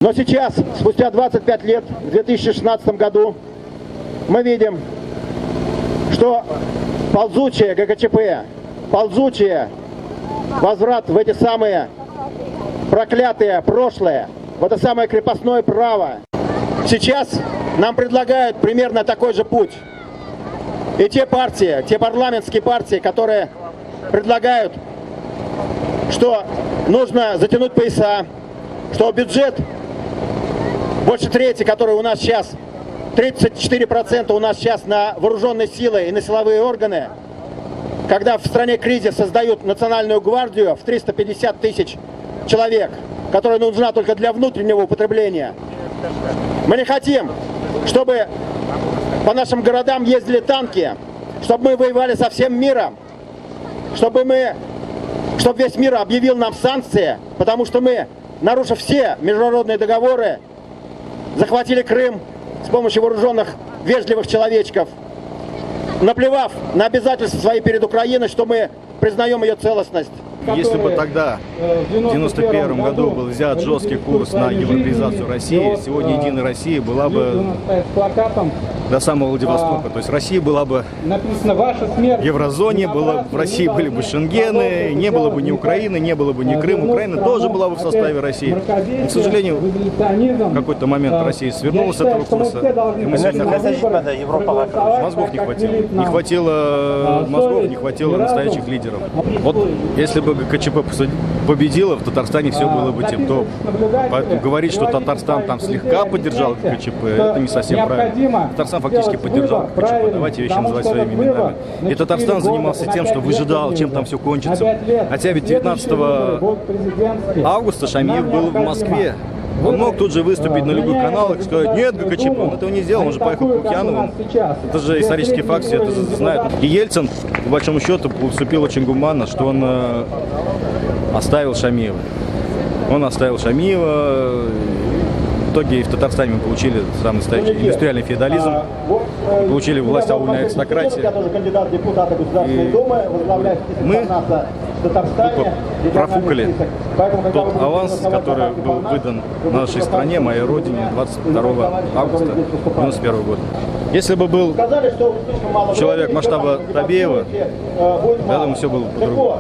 Но сейчас, спустя 25 лет, в 2016 году, мы видим, что ползучее ГКЧП, ползучее возврат в эти самые проклятые прошлое, в это самое крепостное право. Сейчас нам предлагают примерно такой же путь. И те партии, те парламентские партии, которые предлагают, что нужно затянуть пояса, что бюджет больше трети, который у нас сейчас, 34% у нас сейчас на вооруженные силы и на силовые органы, когда в стране кризис создают национальную гвардию в 350 тысяч человек, которая нужна только для внутреннего употребления. Мы не хотим, чтобы по нашим городам ездили танки, чтобы мы воевали со всем миром, чтобы весь мир объявил нам санкции, потому что мы, нарушив все международные договоры, захватили Крым с помощью вооруженных вежливых человечков, наплевав на обязательства свои перед Украиной, что мы признаем ее целостность. Если бы тогда, в 1991 году, был взят жесткий курс на европеизацию России, сегодня Единая Россия была бы до самого Владивостока. То есть Россия была бы в еврозоне, в России были бы Шенгены, не было бы ни Украины, не было бы ни Крыма. Украина тоже была бы в составе России. Но, к сожалению, в какой-то момент Россия свернулась с этого курса. И мы сегодня мозгов не хватило. Не хватило мозгов, не хватило настоящих лидеров. Вот если бы ГКЧП победила, в Татарстане все было бы тем, то говорить, что Татарстан там слегка поддержал ГКЧП, это не совсем правильно. Татарстан фактически поддержал ГКЧП. Давайте вещи называть своими именами. И Татарстан занимался тем, что выжидал, чем там все кончится. Хотя ведь 19 августа Шамиев был в Москве. Он мог тут же выступить на любых каналах и сказать: нет, ГКЧП. Он этого не сделал, он же поехал к Лукьянову. Это же исторический факт, все это знают. И Ельцин, по большому счету, поступил очень гуманно, что он оставил Шамиева. Он оставил Шамиева. В итоге и в Татарстане мы получили самый настоящий индустриальный феодализм, получили власть аульной аристократии. И мы тупо профукали тот аванс, который был выдан нашей стране, моей родине, 22 августа 1991 года. Если бы был человек масштаба Табеева, я думаю, все было по-другому.